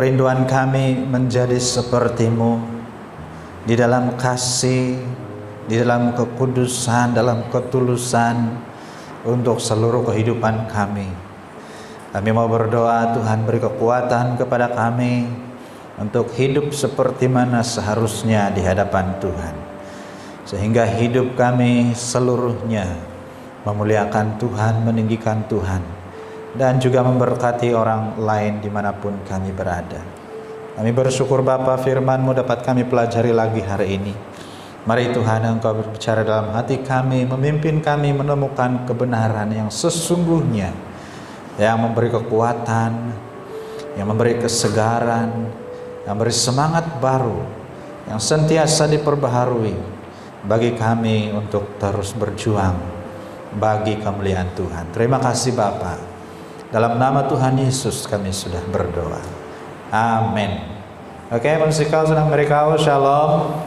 Kerinduan kami menjadi seperti-Mu di dalam kasih, di dalam kekudusan, dalam ketulusan untuk seluruh kehidupan kami. Kami mau berdoa, Tuhan beri kekuatan kepada kami untuk hidup seperti mana seharusnya di hadapan Tuhan, sehingga hidup kami seluruhnya memuliakan Tuhan, meninggikan Tuhan, dan juga memberkati orang lain dimanapun kami berada. Kami bersyukur Bapa, firman-Mu dapat kami pelajari lagi hari ini. Mari Tuhan, Engkau berbicara dalam hati kami, memimpin kami menemukan kebenaran yang sesungguhnya, yang memberi kekuatan, yang memberi kesegaran, yang memberi semangat baru, yang sentiasa diperbaharui bagi kami untuk terus berjuang bagi kemuliaan Tuhan. Terima kasih Bapa. Dalam nama Tuhan Yesus kami sudah berdoa. Amin. Oke, mensikau senang mereka, shalom.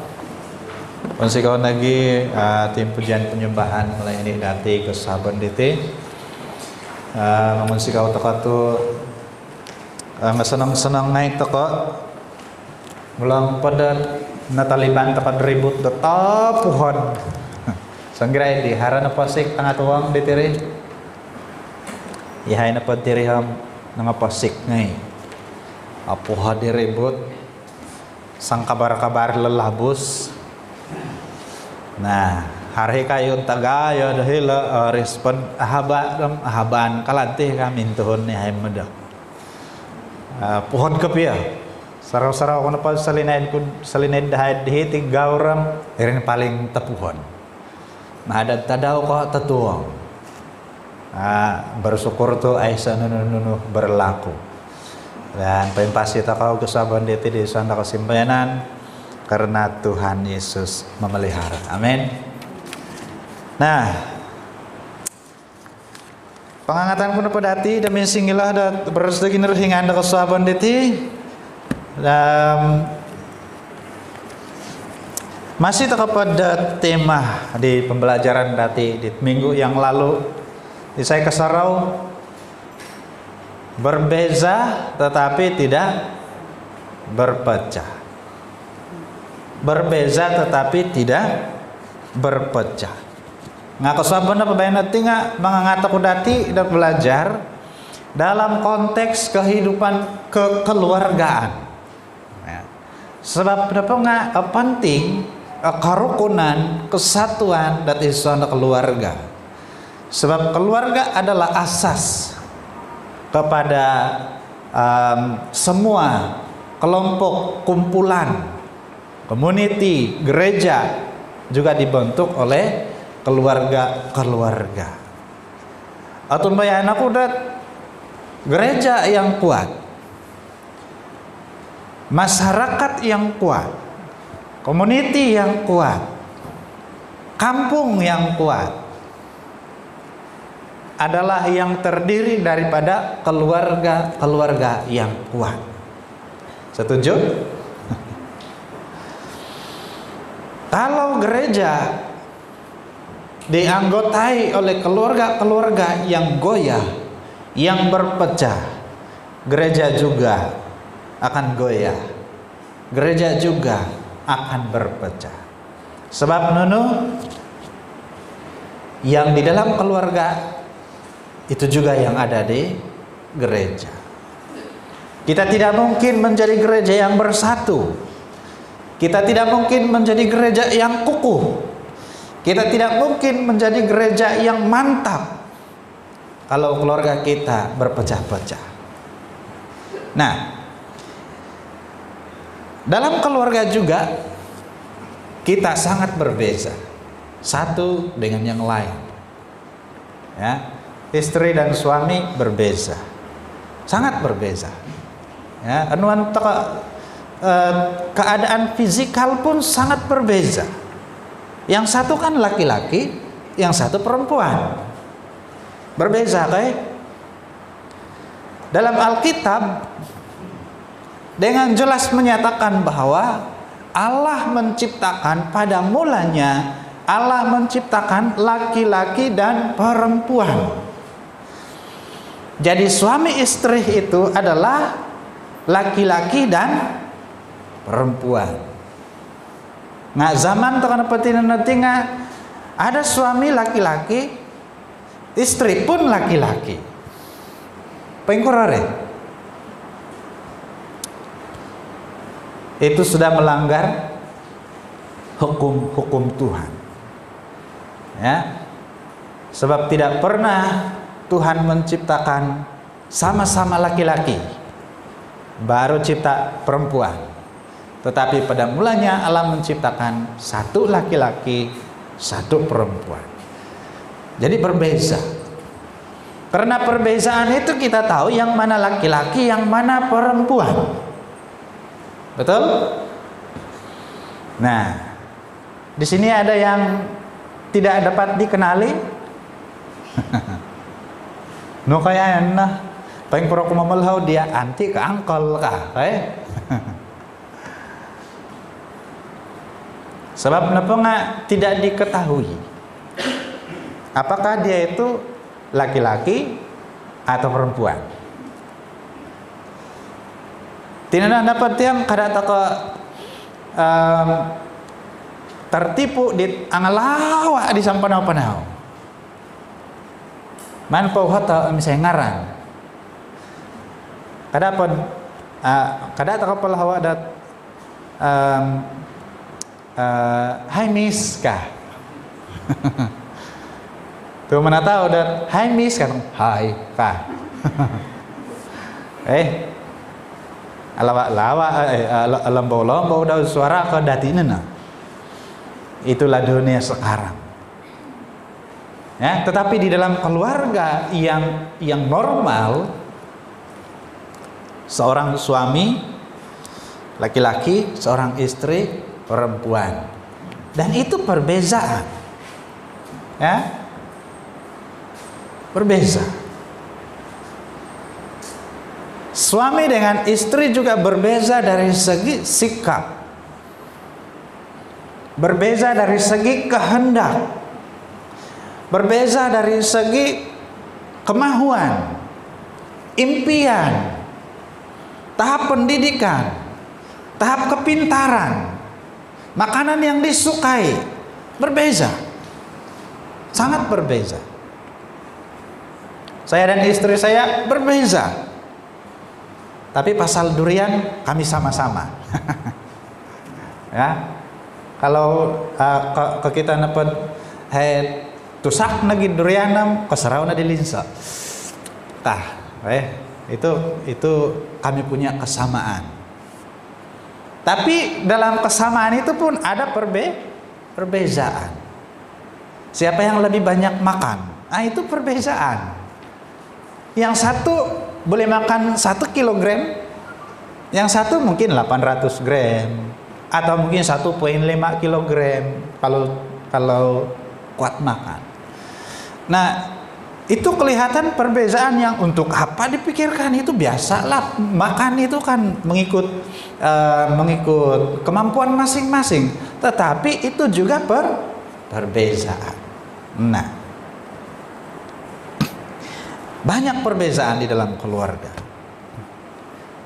Mensikau lagi tim pujian penyembahan melayani dati ke saban diti. Mensikau toko tu senang naik toko. Mulang pada Nataliban tempat ribut tetap pohon. Sanggirai di harana posik tengah tuang ditiri. Ihai na tiri ham nanga posik ngai. Apo hadir ribut sang kabar-kabar lelah bus. Nah, hari kayun tagayo dahila respon ahaban kalantih kami tuhun ni hay medak. Pohon kepia. Sarau-sarau kono pa salinaid dahay dihitig gauram irin paling tepuhon. Mahadad tadaw ko tatuang. Bersyukur tu ay sa nunu berlaku. Dan pasti takau kesabaran diti di sana kesimpanan karena Tuhan Yesus memelihara. Amin. Nah, pengangatan pun pedati demi singgilah da bersegi nerhingan da kesabaran diti. Masih pada tema di pembelajaran dati di minggu yang lalu di saya kesarau berbeza tetapi tidak berpecah. Berbeza tetapi tidak berpecah. Ngaku sabana pabayana tinga mangangata kudati dan belajar dalam konteks kehidupan kekeluargaan. Ya. Sebab kenapa nggak penting kerukunan, kesatuan dan isona keluarga. Sebab keluarga adalah asas kepada semua kelompok, kumpulan, community, gereja juga dibentuk oleh keluarga-keluarga. Atau bayana kudat gereja yang kuat, masyarakat yang kuat, community yang kuat, kampung yang kuat adalah yang terdiri daripada keluarga-keluarga yang kuat. Setuju? Kalau gereja dianggotai oleh keluarga-keluarga yang goyah, yang berpecah, gereja juga akan goyah. Gereja juga akan berpecah. Sebab nunu yang di dalam keluarga itu juga yang ada di gereja. Kita tidak mungkin menjadi gereja yang bersatu. Kita tidak mungkin menjadi gereja yang kukuh. Kita tidak mungkin menjadi gereja yang mantap kalau keluarga kita berpecah-pecah. Nah, dalam keluarga juga kita sangat berbeza satu dengan yang lain. Ya. Istri dan suami berbeza, sangat berbeza. Ya, anuan keadaan fisikal pun sangat berbeza. Yang satu kan laki-laki, yang satu perempuan. Berbeza, kayak dalam Alkitab dengan jelas menyatakan bahwa Allah menciptakan pada mulanya Allah menciptakan laki-laki dan perempuan. Jadi suami istri itu adalah laki-laki dan perempuan. Nggak zaman tuh karena petinan nanti ada suami laki-laki, istri pun laki-laki. Pengkorare. Itu sudah melanggar hukum Tuhan. Ya. Sebab tidak pernah Tuhan menciptakan sama-sama laki-laki baru cipta perempuan. Tetapi pada mulanya Allah menciptakan satu laki-laki, satu perempuan. Jadi berbeza. Karena perbezaan itu kita tahu yang mana laki-laki, yang mana perempuan. Betul? Nah, di sini ada yang tidak dapat dikenali. No kaya nah, paling pura kumamalhaw dia anti ke angkol kah? Sebab kenapa nggak tidak diketahui apakah dia itu laki-laki atau perempuan. Tidak dapat yang kada taka tertipu di angalawa di sampanau-panau. Man po hoto misalnya ngaran. Kada taka palawa dat hai miss kah? Tuh mana tahu dan hai miss kan? Hai kah? Lomba-lomba udah suara ke datinena. Itulah dunia sekarang. Ya, tetapi di dalam keluarga yang normal, seorang suami laki-laki, seorang istri perempuan, dan itu perbezaan, ya, berbeza. Suami dengan istri juga berbeza dari segi sikap, berbeza dari segi kehendak, berbeza dari segi kemahuan, impian, tahap pendidikan, tahap kepintaran, makanan yang disukai, berbeza, sangat berbeza. Saya dan istri saya berbeza, tapi pasal durian kami sama-sama. Ya, kalau ke kita dapat tusak nagi durianam kesarau na dilinsa. Itu kami punya kesamaan. Tapi dalam kesamaan itu pun ada perbezaan. Siapa yang lebih banyak makan? Itu perbezaan. Yang satu boleh makan 1 kilogram, yang satu mungkin 800 gram, atau mungkin 1,5 kilogram kalau kuat makan. Nah, itu kelihatan perbezaan yang untuk apa dipikirkan, itu biasalah, makan itu kan mengikut kemampuan masing-masing, tetapi itu juga perbezaan. Nah, banyak perbezaan di dalam keluarga.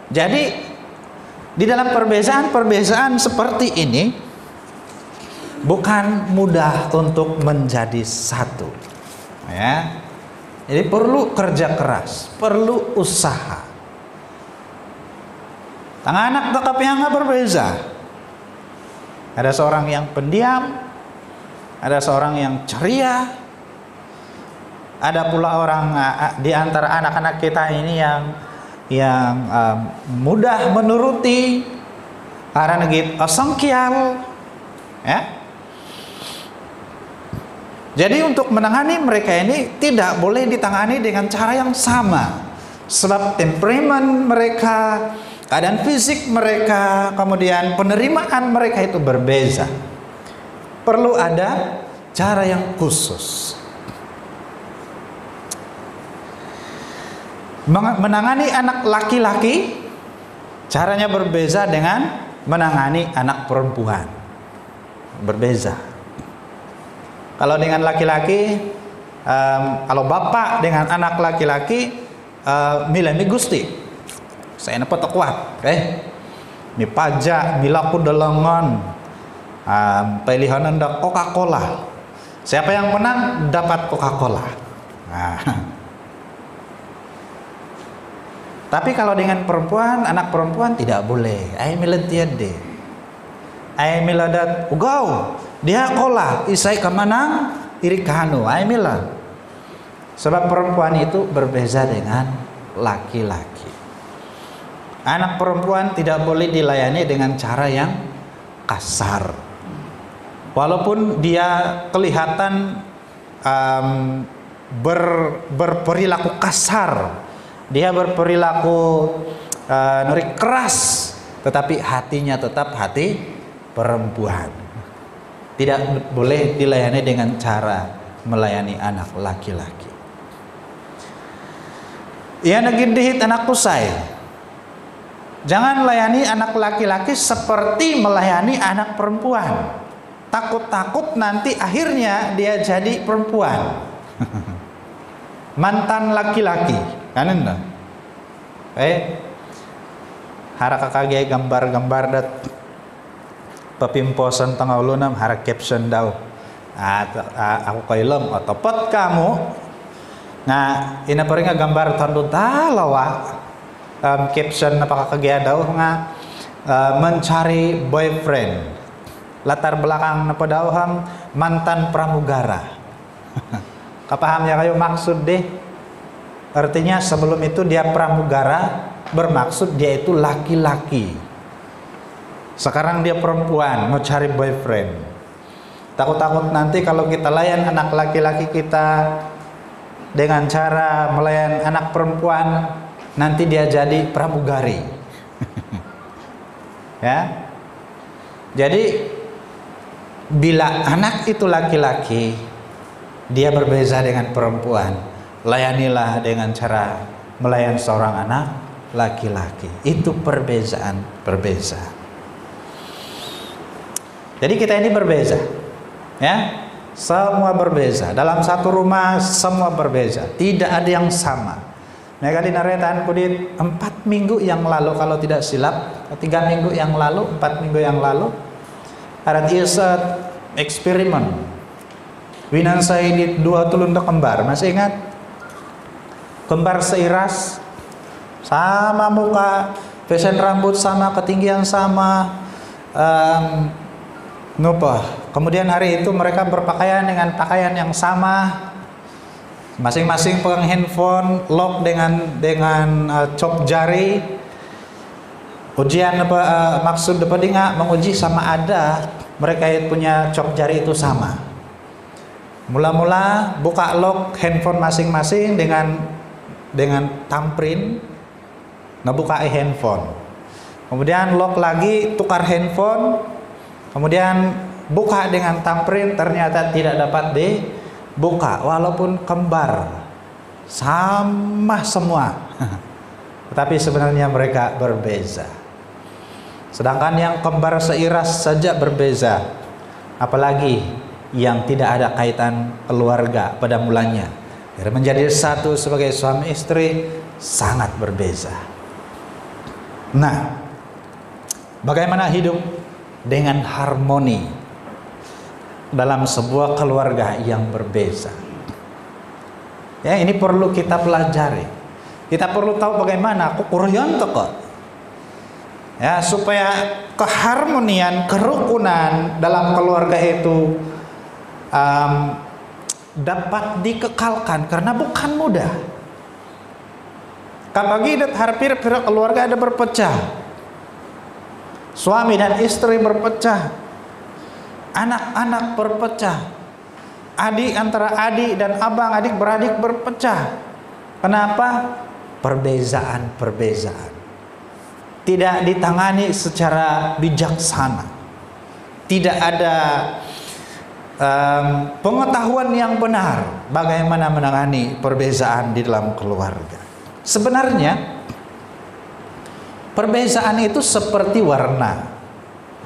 Jadi di dalam perbezaan seperti ini bukan mudah untuk menjadi satu, ya. Jadi perlu kerja keras, perlu usaha. Anak tetap yang berbeza. Ada seorang yang pendiam, ada seorang yang ceria, ada pula orang di antara anak-anak kita ini yang mudah menuruti, karena gitu sengkial, ya. Jadi untuk menangani mereka ini tidak boleh ditangani dengan cara yang sama, sebab temperamen mereka, keadaan fisik mereka, kemudian penerimaan mereka itu berbeza. Perlu ada cara yang khusus. Menangani anak laki-laki caranya berbeza dengan menangani anak perempuan, berbeza. Kalau dengan laki-laki, kalau bapak dengan anak laki-laki, milih Gusti, Saya dapat kuat, mi pajak, mi laku delengan, pilihan anda Coca-Cola. Siapa yang menang dapat Coca-Cola. Nah. Tapi kalau dengan perempuan, anak perempuan tidak boleh. Ai milentian deh. Ai miladat ugau. Dia kola, isai kemana? Iri kanu. Ai mila. Sebab perempuan itu berbeza dengan laki-laki. Anak perempuan tidak boleh dilayani dengan cara yang kasar. Walaupun dia kelihatan berperilaku kasar, dia berperilaku keras, tetapi hatinya tetap hati perempuan. Tidak boleh dilayani dengan cara melayani anak laki-laki. Ya nagindihit anak kusai. Jangan layani anak laki-laki seperti melayani anak perempuan. Takut-takut nanti akhirnya dia jadi perempuan. Mantan laki-laki. Kanan dah. Harap kakak gambar-gambar dat pepimposan tengah ulunam harap caption daw. Aku kailom otopot kamu. Nah, ina paringa gambar tandun talawa. Caption napakakagaya daw nga mencari boyfriend. Latar belakang napa daw hang mantan pramugara. Kapahamnya kayo maksud deh? Artinya sebelum itu dia pramugara, bermaksud dia itu laki-laki. Sekarang dia perempuan, mau cari boyfriend. Takut-takut nanti kalau kita layan anak laki-laki kita dengan cara melayan anak perempuan, nanti dia jadi pramugari. Ya. Jadi bila anak itu laki-laki, dia berbeza dengan perempuan, layanilah dengan cara melayan seorang anak laki-laki. Itu perbezaan berbeza. Jadi kita ini berbeza, ya. Semua berbeza. Dalam satu rumah semua berbeza. Tidak ada yang sama. Mereka dinaretan kudit 4 minggu yang lalu kalau tidak silap, 3 minggu yang lalu, 4 minggu yang lalu, ada isat eksperimen. Winan saya ini 2 tulunda kembar, masih ingat? Kembar seiras, sama muka, fashion rambut sama, ketinggian sama, kemudian hari itu mereka berpakaian dengan pakaian yang sama, masing-masing pegang handphone, lock dengan cop jari. Ujian maksud depadinga menguji sama ada mereka punya cop jari itu sama. Mula-mula buka lock handphone masing-masing dengan thumbprint, ngebuka handphone. Kemudian lock lagi, tukar handphone. Kemudian buka dengan thumbprint, ternyata tidak dapat dibuka walaupun kembar sama semua. Tetapi sebenarnya mereka berbeza. Sedangkan yang kembar seiras saja berbeza, apalagi yang tidak ada kaitan keluarga pada mulanya. Menjadi satu sebagai suami istri sangat berbeza. Nah, bagaimana hidup dengan harmoni dalam sebuah keluarga yang berbeza? Ya, ini perlu kita pelajari. Kita perlu tahu bagaimana kukuryan kok. Ya, supaya keharmonian, kerukunan dalam keluarga itu dapat dikekalkan, karena bukan mudah. Kapagi dat harpir keluarga ada berpecah. Suami dan istri berpecah, anak-anak berpecah, adik antara adik dan abang adik beradik berpecah. Kenapa? Perbezaan tidak ditangani secara bijaksana, tidak ada pengetahuan yang benar bagaimana menangani perbezaan di dalam keluarga. Sebenarnya perbezaan itu seperti warna,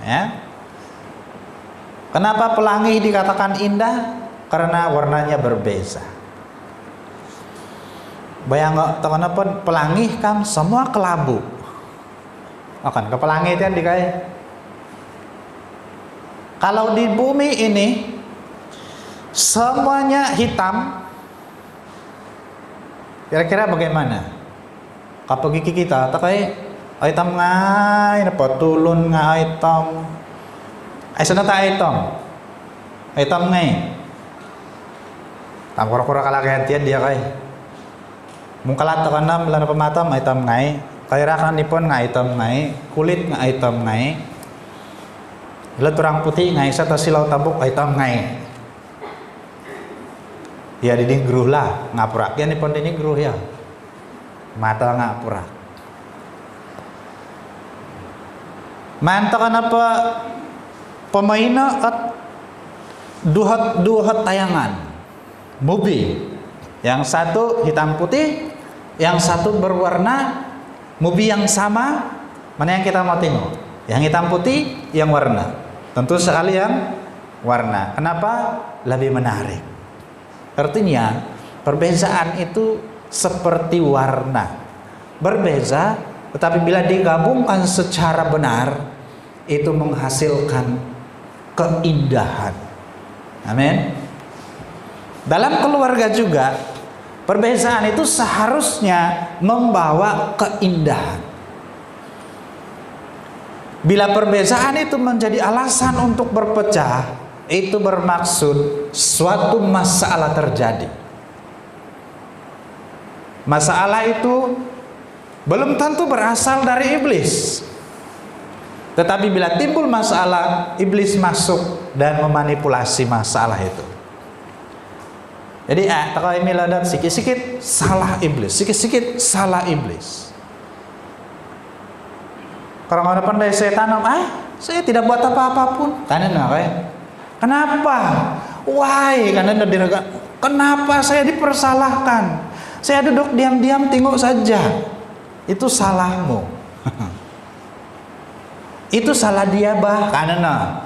ya. Kenapa pelangi dikatakan indah? Karena warnanya berbeza. Bayang teman-teman, pelangi kan semua kelabu. akan ke langit kan dikai. Kalau di bumi ini semuanya hitam, kira-kira bagaimana? Kapag gigi kita, takai hitam ngai, napa tulun ngai hitam. Ay sana tayo hitam ngai. Kura-kura kalakihan tiyan dia kay. Mungkalat ka na mula na pamatam hitam ngai. Kairakan nipon nga hitam ngai, kulit nga hitam ngai. Ila turang putih ngai sa silaw tabok hitam ngai. Ya diding gruh lah, ngapura. Yan nipon dini gruh ya. Mata ngapura. Manta ka na pa pemaina at duhat tayangan. Movie. Yang satu hitam putih, yang satu berwarna. Movie yang sama, mana yang kita mau tengok? Yang hitam putih, yang warna. Tentu sekali yang warna. Kenapa? Lebih menarik. Artinya, perbedaan itu seperti warna. Berbeza, tetapi bila digabungkan secara benar, itu menghasilkan keindahan. Amin. Dalam keluarga juga, perbedaan itu seharusnya membawa keindahan. Bila perbedaan itu menjadi alasan untuk berpecah, itu bermaksud suatu masalah terjadi. Masalah itu belum tentu berasal dari iblis. Tetapi bila timbul masalah, iblis masuk dan memanipulasi masalah itu. Jadi kalau ini ladat sikit-sikit salah iblis, sikit-sikit salah iblis. Kalau orang pandai saya tanam, saya tidak buat apa-apa pun. Karena kenapa? Why? Karena diraga. Kenapa saya dipersalahkan? Saya duduk diam-diam tengok saja. Itu salahmu. Itu salah dia bah. Karena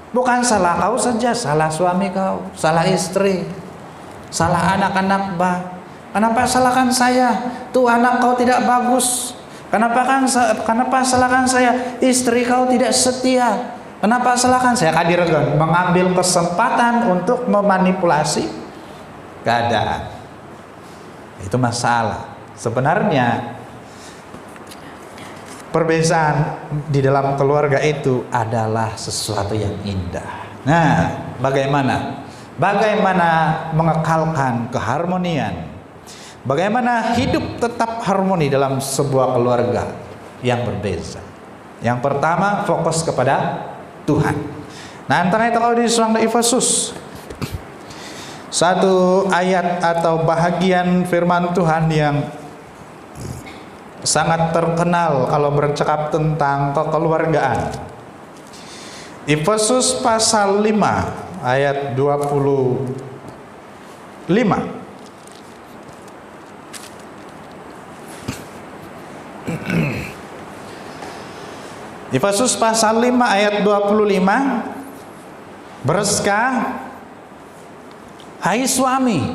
bukan salah kau saja, salah suami kau, salah istri, salah anak-anak bah. Kenapa salahkan saya? Tuh anak kau tidak bagus. Kenapa salahkan saya? Istri kau tidak setia. Kenapa salahkan saya? Kadirkan mengambil kesempatan untuk memanipulasi keadaan. Itu masalah. Sebenarnya perbedaan di dalam keluarga itu adalah sesuatu yang indah. Nah, bagaimana mengekalkan keharmonian? Bagaimana hidup tetap harmoni dalam sebuah keluarga yang berbeza? Yang pertama, fokus kepada Tuhan. Nah, antara itu kalau di surah Efesus, satu ayat atau bahagian firman Tuhan yang sangat terkenal kalau bercakap tentang kekeluargaan. Efesus pasal 5 ayat 25. Efesus pasal 5 ayat 25. Bereskah, hai suami,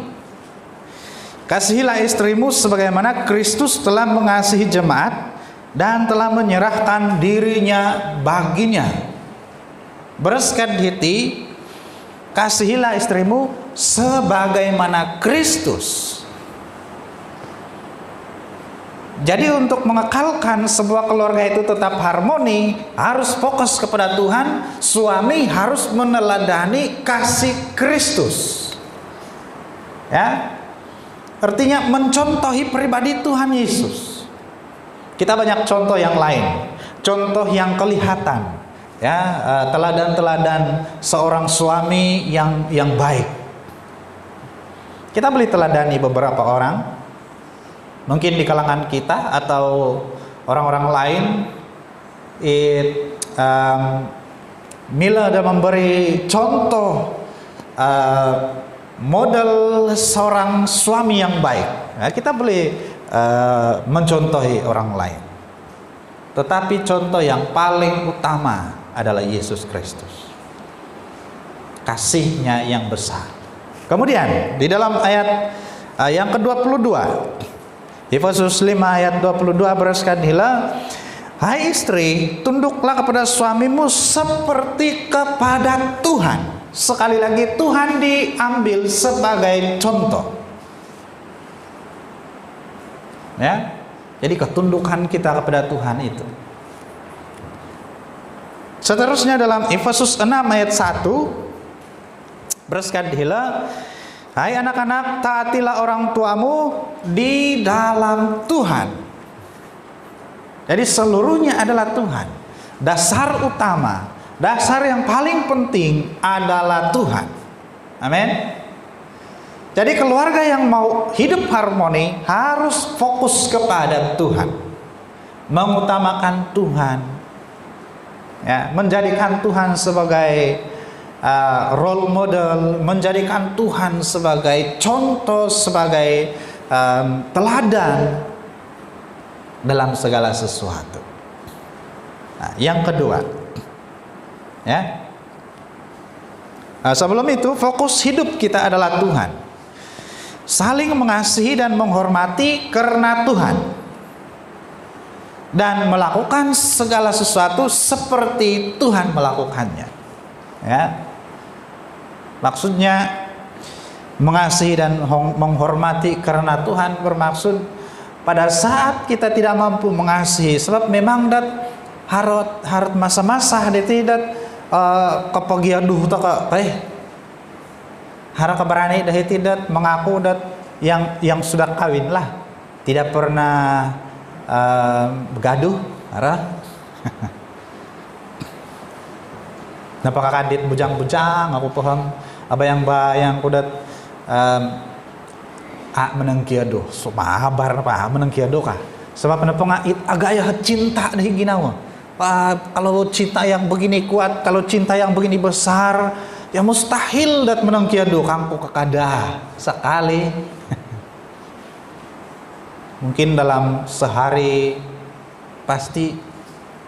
kasihilah istrimu sebagaimana Kristus telah mengasihi jemaat dan telah menyerahkan dirinya baginya. Bereskah hiti, kasihilah istrimu sebagaimana Kristus. Jadi untuk mengekalkan sebuah keluarga itu tetap harmoni, harus fokus kepada Tuhan. Suami harus meneladani kasih Kristus. Ya. Artinya mencontohi pribadi Tuhan Yesus. Kita banyak contoh yang lain, contoh yang kelihatan, ya, teladan-teladan seorang suami yang baik. Kita boleh teladani beberapa orang, mungkin di kalangan kita atau orang-orang lain. Mila ada memberi contoh model seorang suami yang baik. Nah, kita boleh mencontohi orang lain. Tetapi contoh yang paling utama adalah Yesus Kristus. Kasihnya yang besar. Kemudian di dalam ayat yang ke-22, Efesus 5 ayat 22, bereskanilah Hai istri, tunduklah kepada suamimu seperti kepada Tuhan. Sekali lagi Tuhan diambil sebagai contoh. Ya. Jadi ketundukan kita kepada Tuhan itu. Seterusnya dalam Efesus 6 ayat 1, bersekadihlah, hai anak-anak, taatilah orang tuamu di dalam Tuhan. Jadi seluruhnya adalah Tuhan. Dasar utama, dasar yang paling penting adalah Tuhan. Amin. Jadi keluarga yang mau hidup harmoni harus fokus kepada Tuhan, mengutamakan Tuhan, ya, menjadikan Tuhan sebagai role model, menjadikan Tuhan sebagai contoh, sebagai teladan dalam segala sesuatu. Nah, yang kedua, ya, sebelum itu fokus hidup kita adalah Tuhan. Saling mengasihi dan menghormati karena Tuhan, dan melakukan segala sesuatu seperti Tuhan melakukannya. Ya, maksudnya mengasihi dan menghormati karena Tuhan bermaksud pada saat kita tidak mampu mengasihi, sebab memang harut masa-masa tidak kepegiaduh atau harap keberani dah tidak mengaku yang sudah kawin lah, tidak pernah begaduh arah. Napakah kadit bujang-bujang aku paham apa yang kudat menengkiado so mabar apa menengkiado kah sebab kenapa ngait agak ya cinta deh ginawa. Kalau cinta yang begini kuat, kalau cinta yang begini besar, ya mustahil dat menengkiado kangku kekada sekali. Mungkin dalam sehari pasti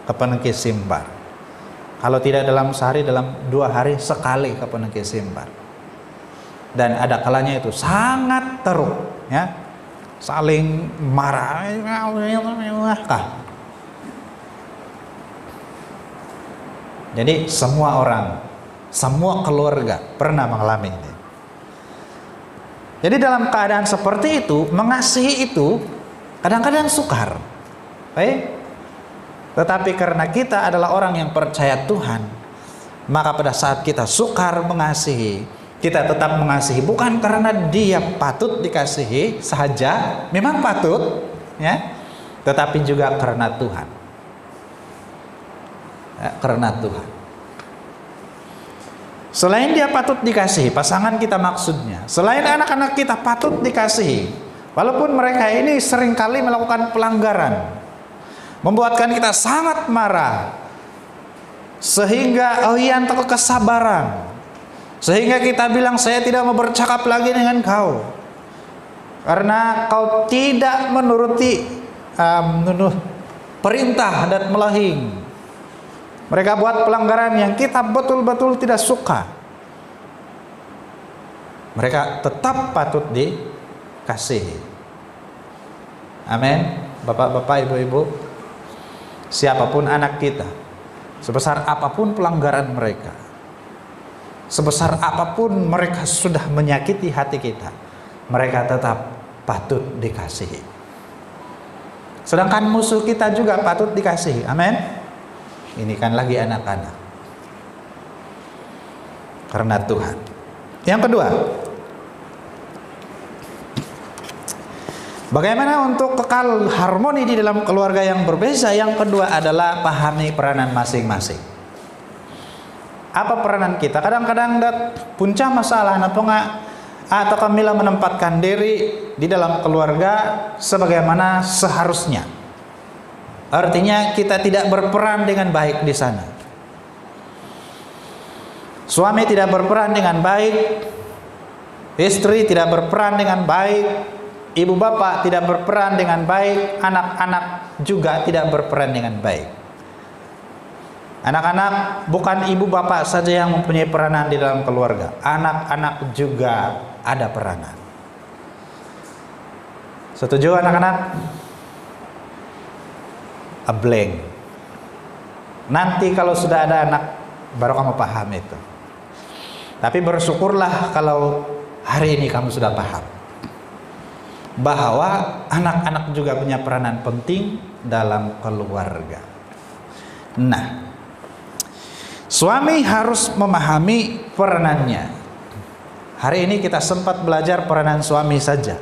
kepenengki simbar. Kalau tidak dalam sehari, dalam 2 hari sekali kepenengki simbar. Dan ada kalanya itu sangat teruk, ya, saling marah. Jadi semua orang, semua keluarga pernah mengalami ini. Jadi dalam keadaan seperti itu, mengasihi itu kadang-kadang sukar, baik. Tetapi karena kita adalah orang yang percaya Tuhan, maka pada saat kita sukar mengasihi, kita tetap mengasihi bukan karena dia patut dikasihi saja, memang patut, ya, tetapi juga karena Tuhan, ya, karena Tuhan. Selain dia patut dikasihi, pasangan kita maksudnya, selain anak-anak kita patut dikasihi, walaupun mereka ini seringkali melakukan pelanggaran, membuatkan kita sangat marah, sehingga atau kesabaran, sehingga kita bilang saya tidak mau bercakap lagi dengan kau karena kau tidak menuruti perintah dan melahing. Mereka buat pelanggaran yang kita betul-betul tidak suka. Mereka tetap patut dikasihi. Amin. Bapak-bapak, ibu-ibu, siapapun anak kita, sebesar apapun pelanggaran mereka, sebesar apapun mereka sudah menyakiti hati kita, mereka tetap patut dikasihi. Sedangkan musuh kita juga patut dikasihi. Amin. Ini kan lagi anak-anak. Karena Tuhan. Yang kedua, bagaimana untuk kekal harmoni di dalam keluarga yang berbeza? Yang kedua adalah pahami peranan masing-masing. Apa peranan kita? Kadang-kadang punca masalah atau kamilah menempatkan diri di dalam keluarga sebagaimana seharusnya. Artinya kita tidak berperan dengan baik di sana. Suami tidak berperan dengan baik, istri tidak berperan dengan baik, ibu bapak tidak berperan dengan baik, anak-anak juga tidak berperan dengan baik. Anak-anak bukan ibu bapak saja yang mempunyai peranan di dalam keluarga, anak-anak juga ada peranan. Setuju anak-anak? A blank. Nanti kalau sudah ada anak baru kamu paham itu. Tapi bersyukurlah kalau hari ini kamu sudah paham bahwa anak-anak juga punya peranan penting dalam keluarga. Nah, suami harus memahami peranannya. Hari ini kita sempat belajar peranan suami saja.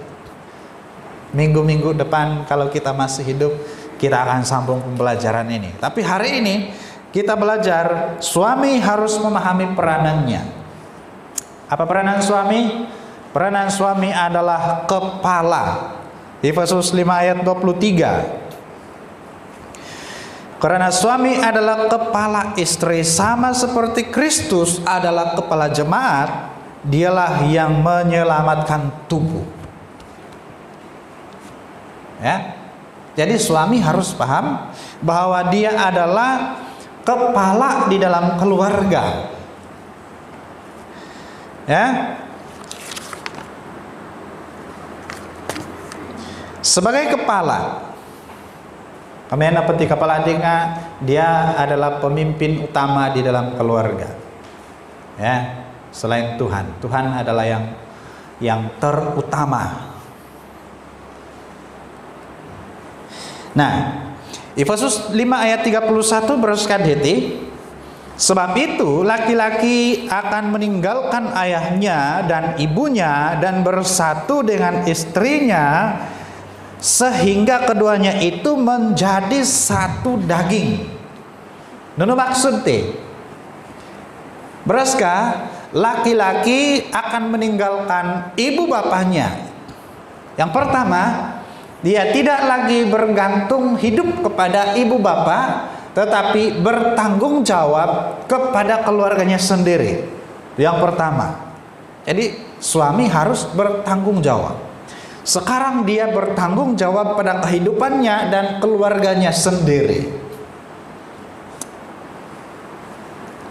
Minggu-minggu depan kalau kita masih hidup, kita akan sambung pembelajaran ini. Tapi hari ini kita belajar suami harus memahami peranannya. Apa peranan suami? Peranan suami adalah kepala. Efesus 5 ayat 23. Karena suami adalah kepala istri, sama seperti Kristus adalah kepala jemaat, dialah yang menyelamatkan tubuh. Ya. Jadi suami harus paham bahwa dia adalah kepala di dalam keluarga. Ya. Sebagai kepala, kami peti kepala dia adalah pemimpin utama di dalam keluarga. Ya, selain Tuhan, Tuhan adalah yang terutama. Nah, Efesus 5 ayat 31 berkata, sebab itu laki-laki akan meninggalkan ayahnya dan ibunya dan bersatu dengan istrinya, sehingga keduanya itu menjadi satu daging. Nono maksud teh, beraska laki-laki akan meninggalkan ibu bapaknya. Yang pertama, dia tidak lagi bergantung hidup kepada ibu bapak, tetapi bertanggung jawab kepada keluarganya sendiri. Yang pertama, jadi suami harus bertanggung jawab. Sekarang dia bertanggung jawab pada kehidupannya dan keluarganya sendiri.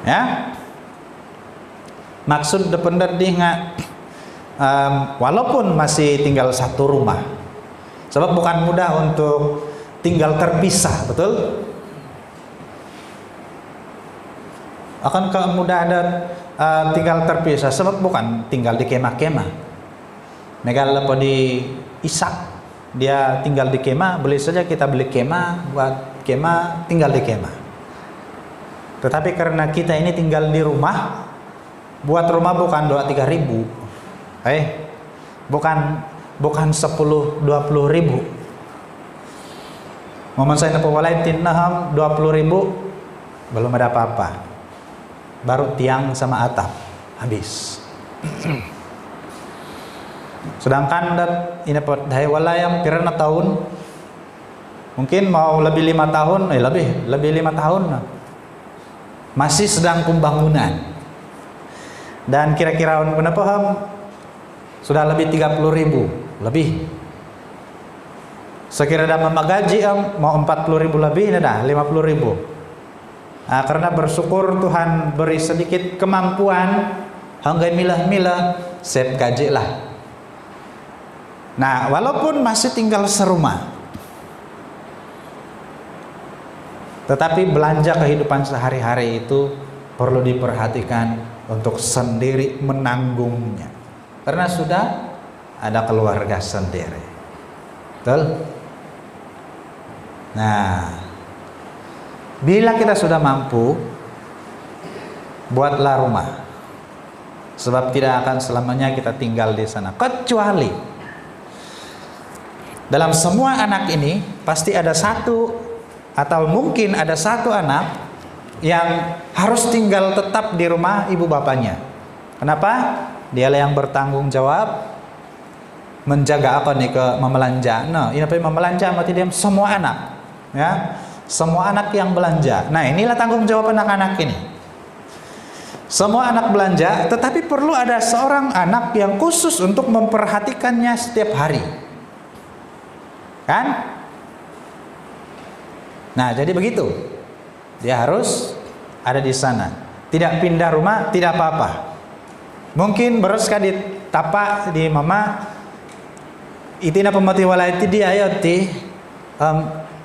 Ya, maksud dependerdinga walaupun masih tinggal satu rumah, sebab bukan mudah untuk tinggal terpisah, betul? Akankah mudah ada tinggal terpisah? Sebab bukan tinggal di kemah-kemah. Megal lepo di Ishak, dia tinggal di kemah, boleh saja kita beli kemah, buat kemah, tinggal di kemah. Tetapi karena kita ini tinggal di rumah, buat rumah bukan 2-3 ribu, bukan 10-20 ribu. Momen saya nepawalai tinaham 20 ribu, belum ada apa-apa, baru tiang sama atap habis. Sedangkan ini dahai walayam kirana tahun, mungkin mau lebih 5 tahun, lebih 5 tahun masih sedang pembangunan, dan kira-kira paham sudah lebih 30 ribu lebih. Sekira dah memagaji mau 40 ribu lebih, dah 50 ribu. Nah, karena bersyukur Tuhan beri sedikit kemampuan, hanggai milah-milah set gaji lah. Nah, walaupun masih tinggal serumah, tetapi belanja kehidupan sehari-hari itu perlu diperhatikan untuk sendiri menanggungnya, karena sudah ada keluarga sendiri. Betul? Nah, bila kita sudah mampu, buatlah rumah, sebab tidak akan selamanya kita tinggal di sana, kecuali dalam semua anak ini pasti ada satu atau mungkin ada satu anak yang harus tinggal tetap di rumah ibu bapaknya. Kenapa? Dialah yang bertanggung jawab menjaga apa nih, ke memelanja. Nah, ini apa memelanja mati diam semua anak, ya, semua anak yang belanja. Nah, inilah tanggung jawab anak-anak ini. Semua anak belanja, tetapi perlu ada seorang anak yang khusus untuk memperhatikannya setiap hari. Kan? Nah, jadi begitu. Dia harus ada di sana. Tidak pindah rumah, tidak apa-apa. Mungkin beres di tapak di mama itina pemati walai ti dia ayati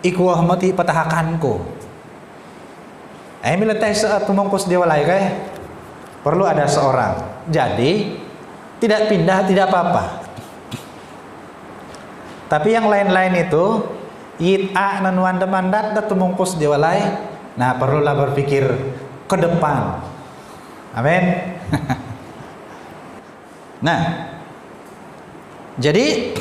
iku mati patahakanku. Miletai saat tumongkos di walai kayak perlu ada seorang. Jadi tidak pindah tidak apa-apa. Tapi yang lain-lain itu yit'a nanuan demandat dat tumongkos di walai. Nah, perlulah berpikir ke depan. Amin. Nah, jadi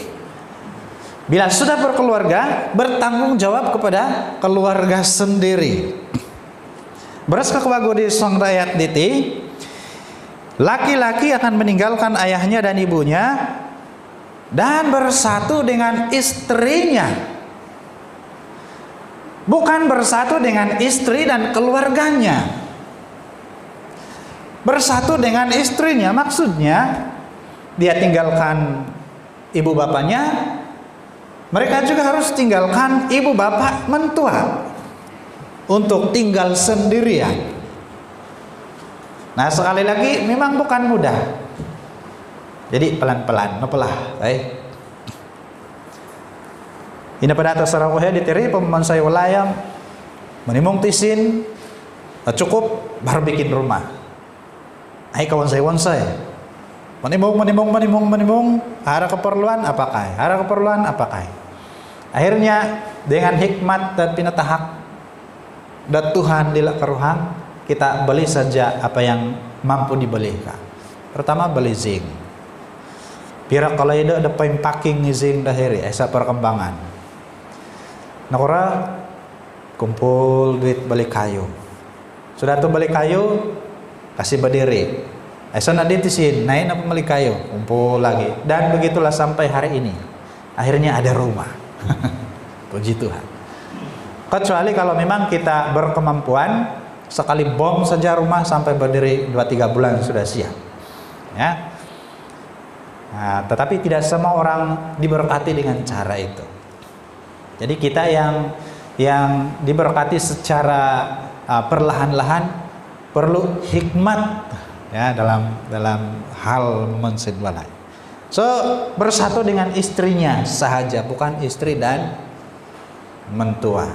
bila sudah berkeluarga, bertanggung jawab kepada keluarga sendiri. Beras kewago di song rakyat diti, laki-laki akan meninggalkan ayahnya dan ibunya dan bersatu dengan istrinya. Bukan bersatu dengan istri dan keluarganya. Bersatu dengan istrinya maksudnya dia tinggalkan ibu bapaknya, mereka juga harus tinggalkan ibu bapak mentua untuk tinggal sendirian. Nah, sekali lagi memang bukan mudah. Jadi pelan-pelan, nopelah, baik. Ini pada atas sarawahnya diteri pemain saya walayam menimung tisin cukup baru bikin rumah. Hai kawan saya menimung ada keperluan apakai. Akhirnya dengan hikmat dan pinatahak dan Tuhan dilak keruhang, kita beli saja apa yang mampu dibelikan. Pertama beli zinc. Pira kalau ada packing zinc dahiri esa perkembangan. Nakora kumpul duit beli kayu. Sudah tuh beli kayu kasih berdiri. Esa nak ditisin naik apa beli kayu kumpul lagi dan begitulah sampai hari ini. Akhirnya ada rumah. Puji Tuhan. Kecuali kalau memang kita berkemampuan sekali bom saja rumah sampai berdiri 2-3 bulan sudah siap. Ya. Nah, tetapi tidak semua orang diberkati dengan cara itu. Jadi kita yang diberkati secara perlahan-lahan perlu hikmat ya dalam hal mensedwalai. So bersatu dengan istrinya sahaja, bukan istri dan mentua.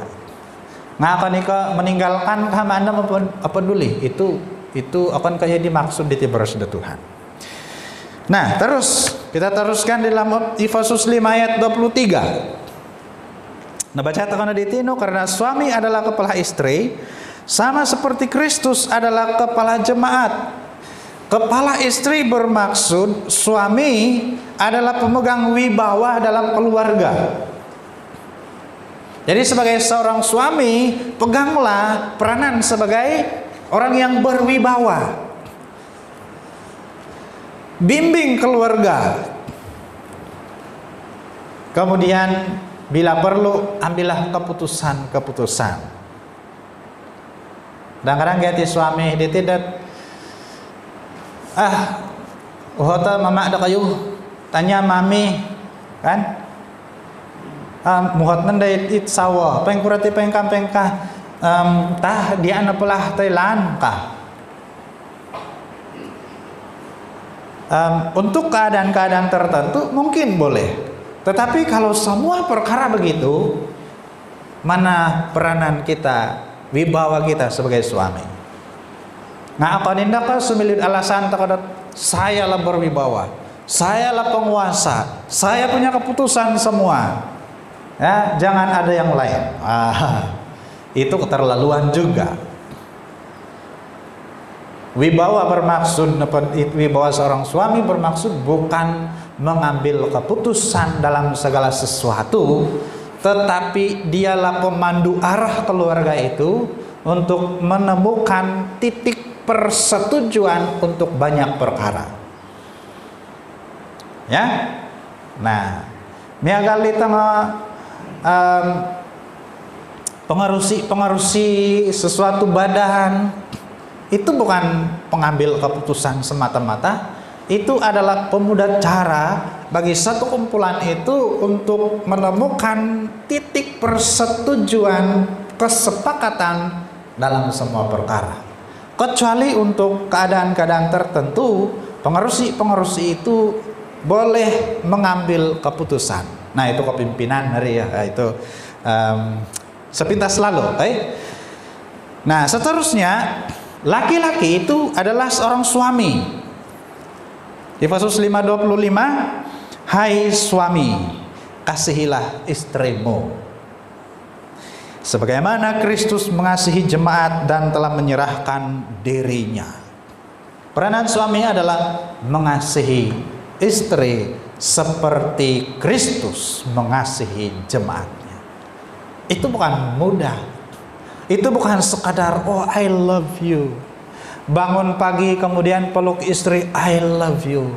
Nah, akan meninggalkan kami Anda apa peduli itu akan kayak dimaksud di tiberas Tuhan. Nah, kita teruskan dalam Efesus 5 ayat 23. Nah, baca takana ditino karena suami adalah kepala istri, sama seperti Kristus adalah kepala jemaat. Kepala istri bermaksud suami adalah pemegang wibawa dalam keluarga. Jadi sebagai seorang suami, peganglah peranan sebagai orang yang berwibawa. Bimbing keluarga. Kemudian bila perlu ambillah keputusan. Kadang-kadang gati suami dia tidak uhota mama ada kayu tanya mami kan muhat nandai it sawa pengkurati pengkah tah dia anapelah Thailand kah. Untuk keadaan-keadaan tertentu mungkin boleh, tetapi kalau semua perkara begitu, mana peranan kita, wibawa kita sebagai suami? Nah, apa nindaka semilit alasan terhadap saya lah berwibawa, saya lah penguasa, saya punya keputusan semua. Ya, jangan ada yang lain. Itu keterlaluan juga. Wibawa bermaksud, wibawa seorang suami bermaksud bukan mengambil keputusan dalam segala sesuatu, tetapi dialah pemandu arah keluarga itu untuk menemukan titik persetujuan untuk banyak perkara. Ya, nah, miagali tengah pengarusi sesuatu badan. Itu bukan pengambil keputusan semata-mata, itu adalah pemuda cara bagi satu kumpulan itu untuk menemukan titik persetujuan kesepakatan dalam semua perkara. Kecuali untuk keadaan-keadaan tertentu, pengerusi itu boleh mengambil keputusan. Nah, itu kepimpinan hari ya, itu sepintas lalu. Nah, seterusnya laki-laki itu adalah seorang suami. Efesus 5:25, hai suami, kasihilah istrimu sebagaimana Kristus mengasihi jemaat dan telah menyerahkan dirinya. Peranan suami adalah mengasihi istri seperti Kristus mengasihi jemaatnya. Itu bukan mudah. Itu bukan sekadar oh I love you. Bangun pagi kemudian peluk istri I love you.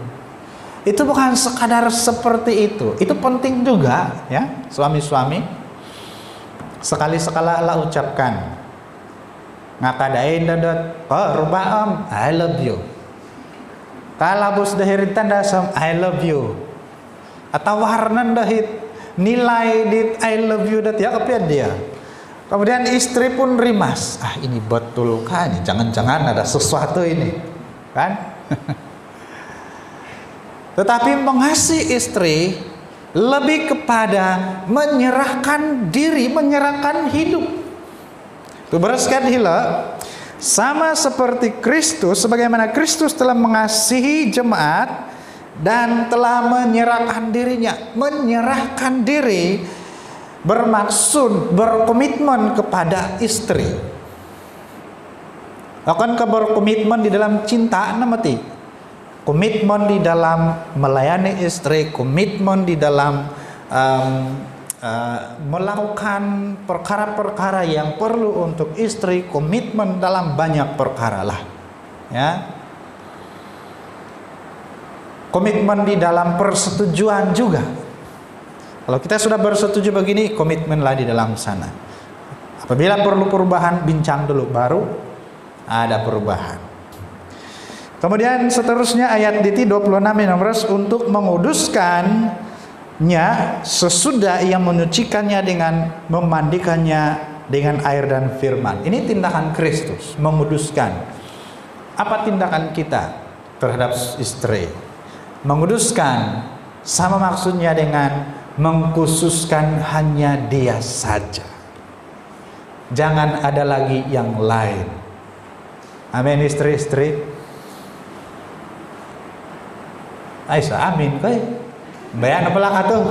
Itu bukan sekadar seperti itu. Itu penting juga ya, suami-suami. Sekali-sekala lah ucapkan. Ngakadain dadat, oh rubah om, I love you. Kalabus dahirin tanda sam, I love you. Atau warnan dahit, nilai dit I love you dat ya kepian dia. Kemudian istri pun rimas. Ah ini betul kan? Jangan-jangan ada sesuatu ini, kan? Tetapi mengasihi istri lebih kepada menyerahkan diri, menyerahkan hidup. Itu beraskan hila sama seperti Kristus, sebagaimana Kristus telah mengasihi jemaat dan telah menyerahkan dirinya. Menyerahkan diri bermaksud berkomitmen kepada istri. Akankah berkomitmen di dalam cinta namati? Komitmen di dalam melayani istri, komitmen di dalam melakukan perkara-perkara yang perlu untuk istri, komitmen dalam banyak perkara lah, ya. Komitmen di dalam persetujuan juga. Kalau kita sudah bersetuju begini, komitmenlah di dalam sana. Apabila perlu perubahan, bincang dulu, baru ada perubahan. Kemudian seterusnya ayat DT 26 untuk menguduskannya sesudah ia menyucikannya dengan memandikannya dengan air dan firman. Ini tindakan Kristus, menguduskan. Apa tindakan kita terhadap istri? Menguduskan sama maksudnya dengan mengkhususkan hanya dia saja. Jangan ada lagi yang lain. Amin istri-istri. Aisyah amin koi. Bayan apa lah atuh?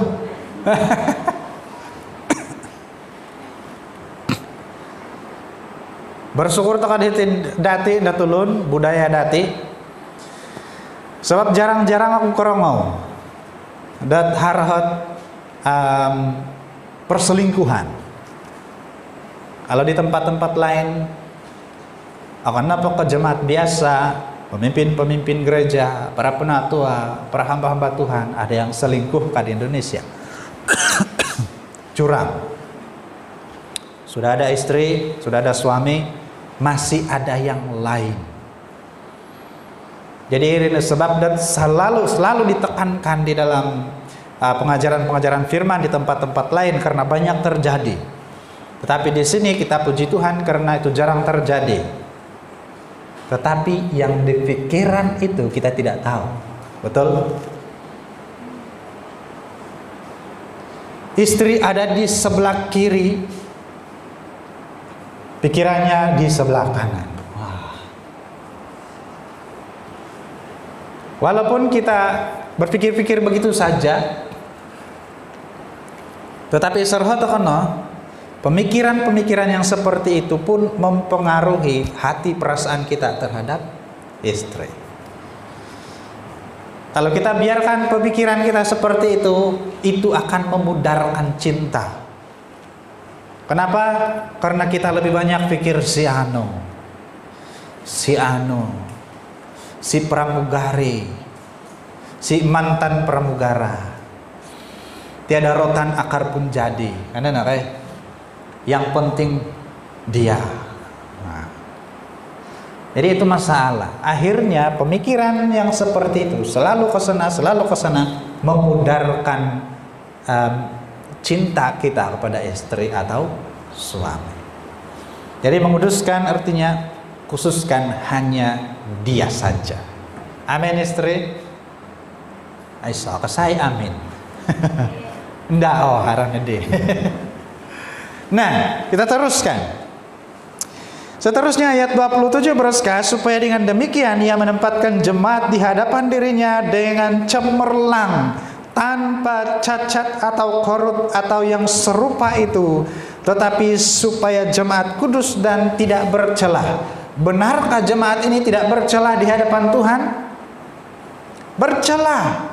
Bersyukur takaditin dati datulun budaya dati. Sebab jarang-jarang aku kerongau dat harhat perselingkuhan. Kalau di tempat-tempat lain akan apa ke jemaat biasa, pemimpin-pemimpin gereja, para penatua, para hamba-hamba Tuhan, ada yang selingkuh di Indonesia. Curang. Sudah ada istri, sudah ada suami, masih ada yang lain. Jadi ini sebab dan selalu ditekankan di dalam pengajaran-pengajaran firman di tempat-tempat lain karena banyak terjadi. Tetapi di sini kita puji Tuhan karena itu jarang terjadi. Tetapi yang di pikiran itu kita tidak tahu. Betul? Istri ada di sebelah kiri, pikirannya di sebelah kanan. Wah. Walaupun kita berpikir-pikir begitu saja, tetapi serhot kono pemikiran-pemikiran yang seperti itu pun mempengaruhi hati perasaan kita terhadap istri. Kalau kita biarkan pemikiran kita seperti itu akan memudarkan cinta. Kenapa? Karena kita lebih banyak pikir si pramugari, si mantan pramugara. Tiada rotan akar pun jadi. Karena yang penting dia. Nah. Jadi itu masalah. Akhirnya pemikiran yang seperti itu selalu kesana memudarkan cinta kita kepada istri atau suami. Jadi menguduskan artinya khususkan hanya dia saja. Amin istri. Aisyah saya amin. Ndak harangnya deh. Nah, kita teruskan. Seterusnya ayat 27 berkata, supaya dengan demikian ia menempatkan jemaat di hadapan dirinya dengan cemerlang, tanpa cacat atau korut atau yang serupa itu, tetapi supaya jemaat kudus dan tidak bercela. Benarkah jemaat ini tidak bercela di hadapan Tuhan? Bercela.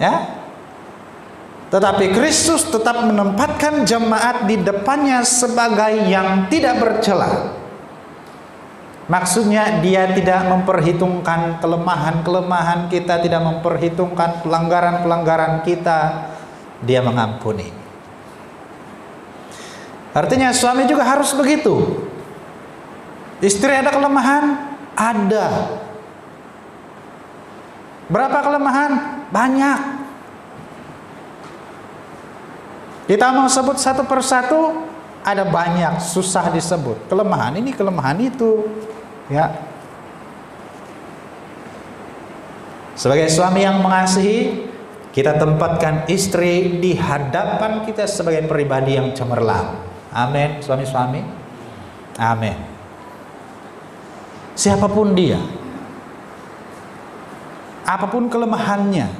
Ya. Tetapi Kristus tetap menempatkan jemaat di depannya sebagai yang tidak bercela. Maksudnya dia tidak memperhitungkan kelemahan-kelemahan kita, tidak memperhitungkan pelanggaran-pelanggaran kita. Dia mengampuni. Artinya suami juga harus begitu. Istri ada kelemahan? Ada. Berapa kelemahan? Banyak. Kita mau sebut satu persatu, ada banyak, susah disebut. Kelemahan ini, kelemahan itu, ya. Sebagai suami yang mengasihi, kita tempatkan istri di hadapan kita sebagai pribadi yang cemerlang. Amin, suami-suami. Amin. Siapapun dia, apapun kelemahannya.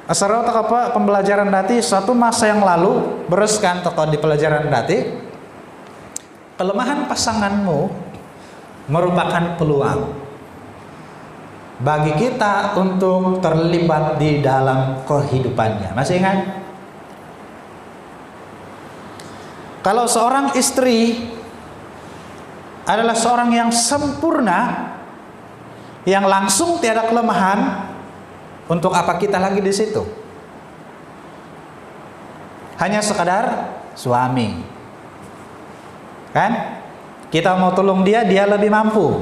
Asal apa pembelajaran dati suatu masa yang lalu bereskan tokoh di pelajaran dati, kelemahan pasanganmu merupakan peluang bagi kita untuk terlibat di dalam kehidupannya. Masih ingat? Kalau seorang istri adalah seorang yang sempurna, yang langsung tiada kelemahan, untuk apa kita lagi di situ? Hanya sekadar suami, kan? Kita mau tolong dia, dia lebih mampu.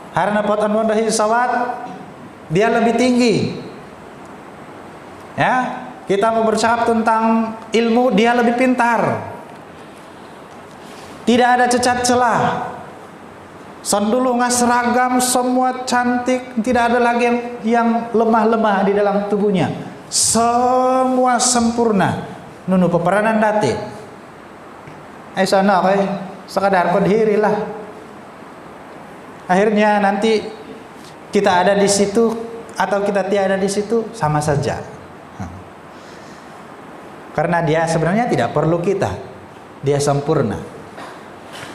Harna pot anwan dahi sawat, dia lebih tinggi. Ya, kita mau bercakap tentang ilmu, dia lebih pintar. Tidak ada cacat celah. Dulu nggak seragam, semua cantik, tidak ada lagi yang lemah-lemah di dalam tubuhnya. Semua sempurna. Nunu peperanan dati. Sana kayak sekadar berdiri lah. Akhirnya nanti kita ada di situ atau kita tiada di situ sama saja. Karena dia sebenarnya tidak perlu kita, dia sempurna.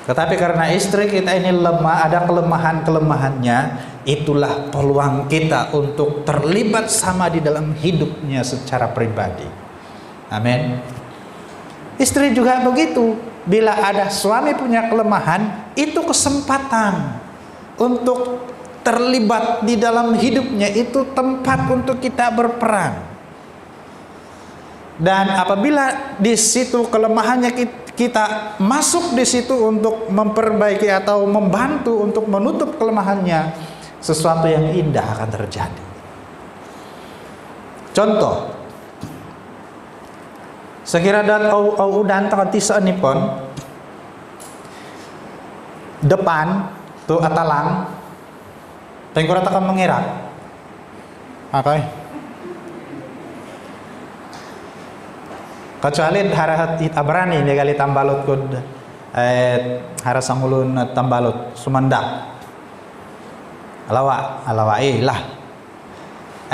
Tetapi karena istri kita ini lemah, ada kelemahan-kelemahannya, itulah peluang kita untuk terlibat sama di dalam hidupnya secara pribadi. Amin. Istri juga begitu. Bila ada suami punya kelemahan, itu kesempatan untuk terlibat di dalam hidupnya, itu tempat untuk kita berperan. Dan apabila di situ kelemahannya kita masuk di situ untuk memperbaiki atau membantu untuk menutup kelemahannya, sesuatu yang indah akan terjadi. Contoh, sekira dan udan takati seanipon depan tu atalang tengkura takkan mengirak. Okay. Kecuali hara abrani dia kali tambalot kud hara sangulun tambalot sumandak alawa lah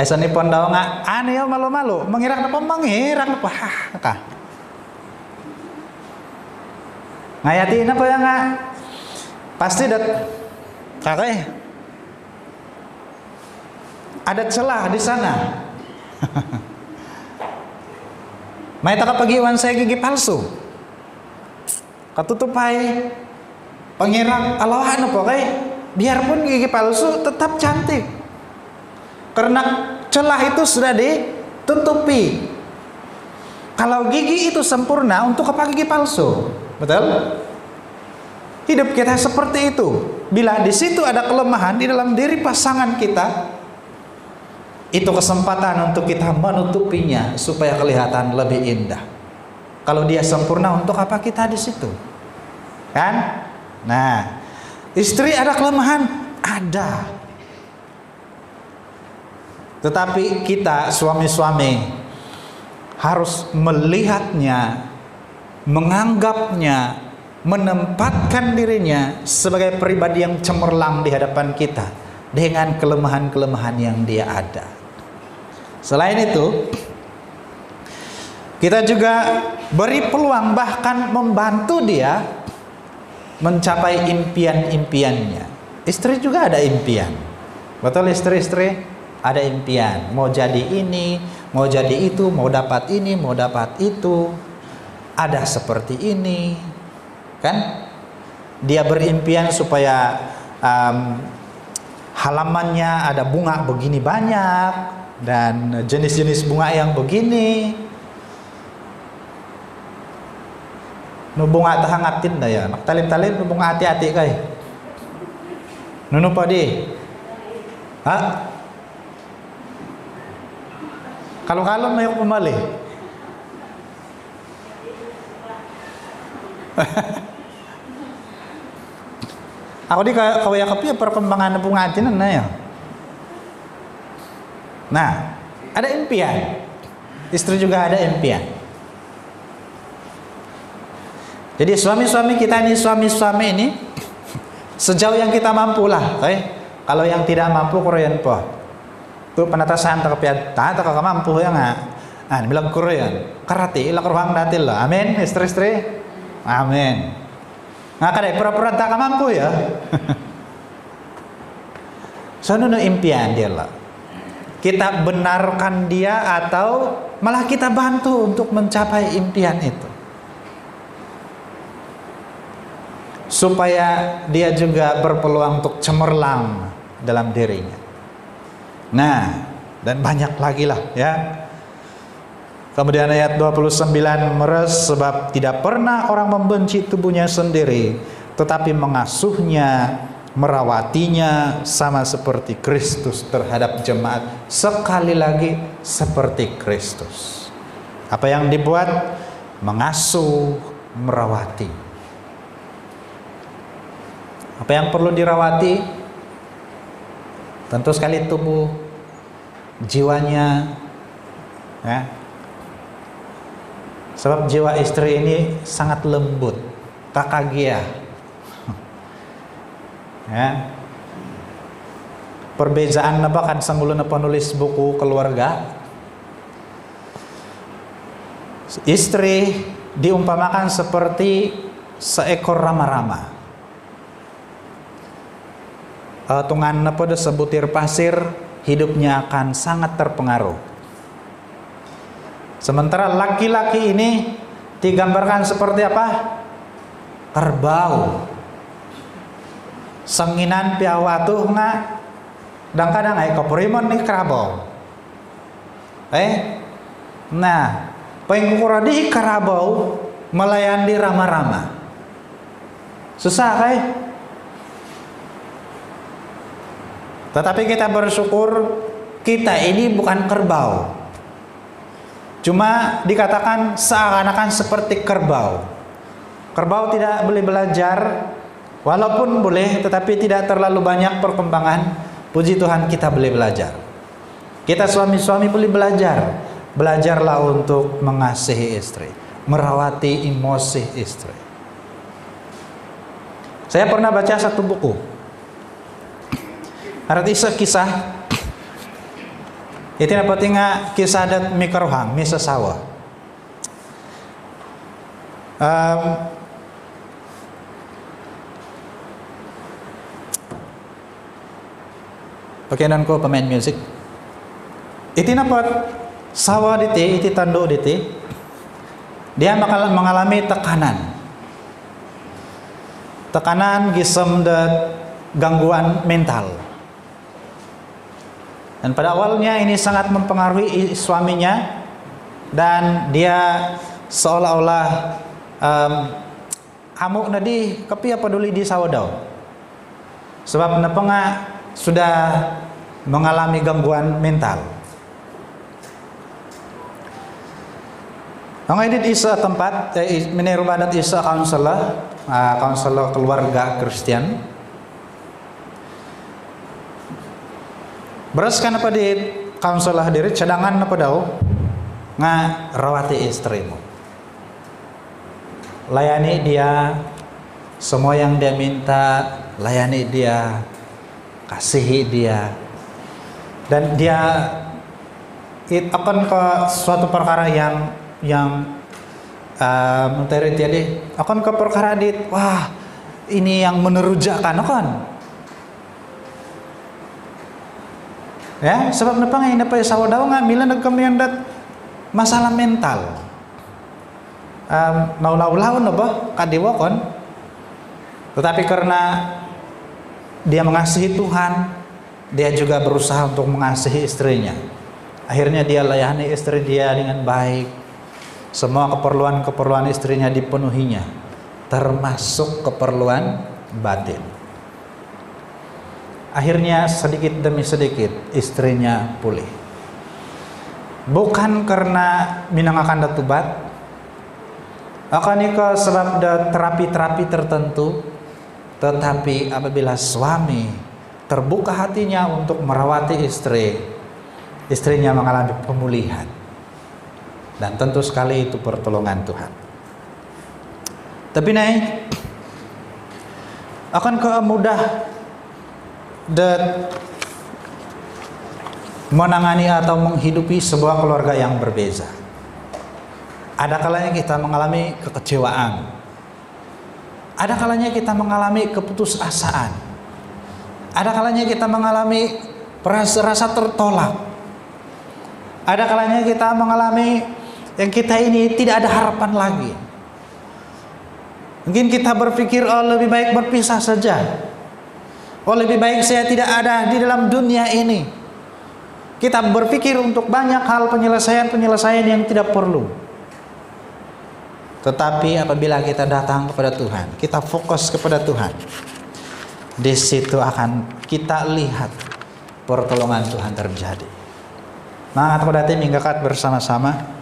ai sanipon daw nga ano yo malu-malu mengirak na pa ka ngayati na pa nga pasti kakek ada celah di sana. May takapagiwan saya gigi palsu. Katutupai pangirang alawan po kay biarpun gigi palsu tetap cantik. Karena celah itu sudah ditutupi. Kalau gigi itu sempurna, untuk apa gigi palsu? Betul? Hidup kita seperti itu. Bila di situ ada kelemahan di dalam diri pasangan kita, itu kesempatan untuk kita menutupinya supaya kelihatan lebih indah. Kalau dia sempurna, untuk apa kita di situ? Kan? Nah, istri ada kelemahan? Ada. Tetapi kita suami-suami harus melihatnya menganggapnya, menempatkan dirinya sebagai pribadi yang cemerlang di hadapan kita dengan kelemahan-kelemahan yang dia ada. Selain itu, kita juga beri peluang, bahkan membantu dia mencapai impian-impiannya. Istri juga ada impian. Betul, istri-istri ada impian, mau jadi ini, mau jadi itu, mau dapat ini, mau dapat itu, ada seperti ini, kan? Dia berimpian supaya halamannya ada bunga begini banyak dan jenis-jenis bunga yang begini. Nu bunga tahangatin dah ya, nak talim-talim nu bunga hati-hati kai. Nunu padi, hah? Kalau mayok pemali. Aku di kawaya kapi perkembangan bunga hati nana ya. Nah, ada impian. Istri juga ada impian. Jadi suami-suami kita ini, suami-suami ini sejauh yang kita mampu lah, kalau yang tidak mampu Korean po, tu penatasan tak kepiat, tak mampu ya nggak, bilang Korean, karate, ilah keruang datil lah, amin, istri-istri, amin, nggak kadang pura-pura tak mampu ya, soalnya impian dia lah, kita benarkan dia atau malah kita bantu untuk mencapai impian itu. Supaya dia juga berpeluang untuk cemerlang dalam dirinya. Nah, dan banyak lagi lah ya. Kemudian ayat 29, meres sebab tidak pernah orang membenci tubuhnya sendiri, tetapi mengasuhnya, merawatinya sama seperti Kristus terhadap jemaat. Sekali lagi seperti Kristus. Apa yang dibuat? Mengasuh, merawati. Apa yang perlu dirawati? Tentu sekali tubuh, jiwanya, ya. Sebab jiwa istri ini sangat lembut, kakagia, ya. Perbezaan apa kan sanggulun penulis buku keluarga. Istri diumpamakan seperti seekor rama-rama. Tungan pada sebutir pasir, hidupnya akan sangat terpengaruh. Sementara laki-laki ini digambarkan seperti apa? Kerbau. Senginan piawatuh nggak? Dan kadang kopriman nih kerbau. Nah, pengkuradi kerbau melayani rama-rama. Susah Tetapi kita bersyukur kita ini bukan kerbau. Cuma dikatakan seakan-akan seperti kerbau. Kerbau tidak boleh belajar, walaupun boleh tetapi tidak terlalu banyak perkembangan. Puji Tuhan kita boleh belajar. Kita suami-suami boleh belajar. Belajarlah untuk mengasihi istri, merawati emosi istri. Saya pernah baca satu buku. Arti kisah itu apa tinggal kisah dat mikarohang misa sawa. Pakaian ko pemain musik. Itu dapat sawa dite, itu tanduk dite. Dia bakal mengalami tekanan. Tekanan gisem dan gangguan mental. Dan pada awalnya ini sangat mempengaruhi suaminya dan dia seolah-olah amuk nadi kepi apa peduli di sawadau. Sebab nepenga sudah mengalami gangguan mental. Ang ini isa tempat menerubadat isa konselor keluarga Kristen. Beras kan apa di konselor diri cadangan apa daw nga rawati istrimu. layani dia. Semua yang dia minta, layani dia, kasihi dia. Dan dia akan ke suatu perkara yang menteri tadi akan ke perkara wah ini yang menerujakan kan ya, sebab napa yang dapat sawadau ngamila kami dat masalah mental naulau-lau napa kadewa kon, tetapi karena dia mengasihi Tuhan, dia juga berusaha untuk mengasihi istrinya. Akhirnya dia layani istri dia dengan baik. Semua keperluan istrinya dipenuhinya, termasuk keperluan batin. Akhirnya sedikit demi sedikit istrinya pulih. Bukan karena minangakan datubat, akan ke sebab terapi-terapi tertentu, tetapi apabila suami terbuka hatinya untuk merawati istrinya mengalami pemulihan. Dan tentu sekali itu pertolongan Tuhan. Tapi naik akan mudah menangani atau menghidupi sebuah keluarga yang berbeza. Ada kalanya kita mengalami kekecewaan. Ada kalanya kita mengalami keputusasaan. Ada kalanya kita mengalami rasa tertolak. Ada kalanya kita mengalami yang kita ini tidak ada harapan lagi. Mungkin kita berpikir, oh lebih baik berpisah saja. Oh lebih baik saya tidak ada di dalam dunia ini. Kita berpikir untuk banyak hal penyelesaian yang tidak perlu. Tetapi apabila kita datang kepada Tuhan, kita fokus kepada Tuhan, di situ akan kita lihat pertolongan Tuhan terjadi. Nah, kepada tim minggakat bersama-sama.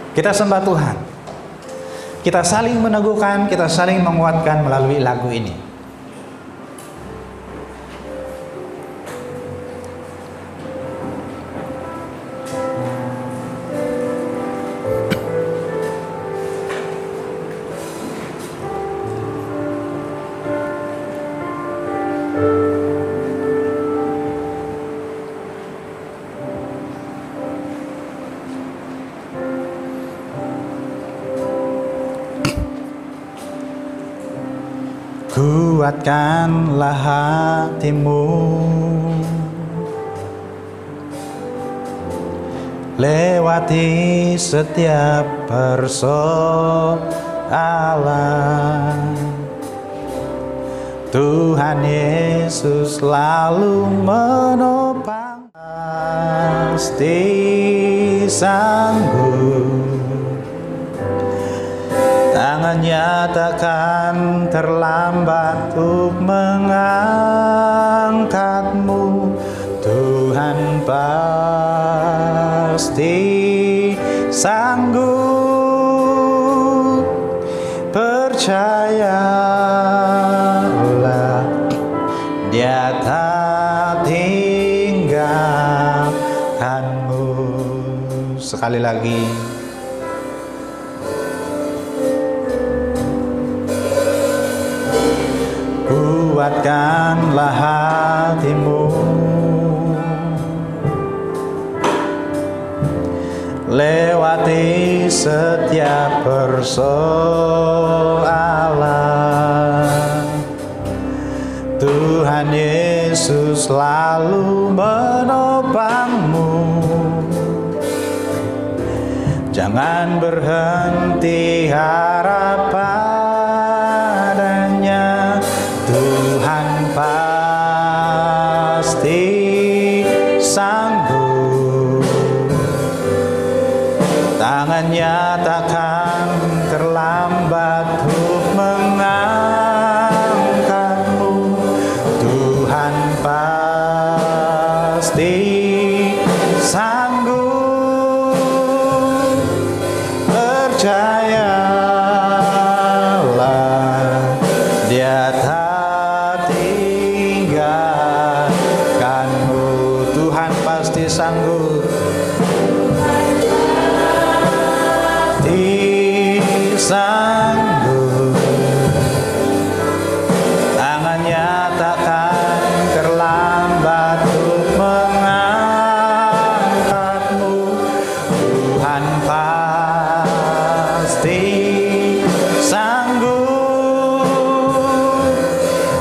Kita sembah Tuhan. Kita saling meneguhkan, kita saling menguatkan melalui lagu ini. Kuatkanlah hatimu, lewati setiap persoalan. Tuhan Yesus selalu menopang, pasti sanggup. Tangannya takkan terlambat untuk mengangkatmu. Tuhan pasti sanggup. Percayalah, Dia tak tinggalkanmu. Sekali lagi. Kuatkanlah hatimu, lewati setiap persoalan. Tuhan Yesus selalu menopangmu. Jangan berhenti harap padanya. Tuhan pasti sanggup. Tangannya takkan terlambat untuk mengangkatmu. Tuhan pasti sanggup. Percayalah, Dia tak tinggalkanmu. Tuhan pasti sanggup. sanggup. Tangannya takkan terlambat untuk mengangkatmu. Tuhan pasti sanggup,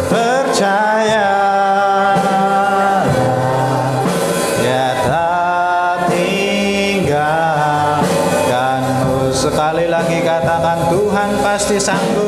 percayalah, Dia tak tinggalkanmu. Sekali lagi katakan, Tuhan pasti sanggup.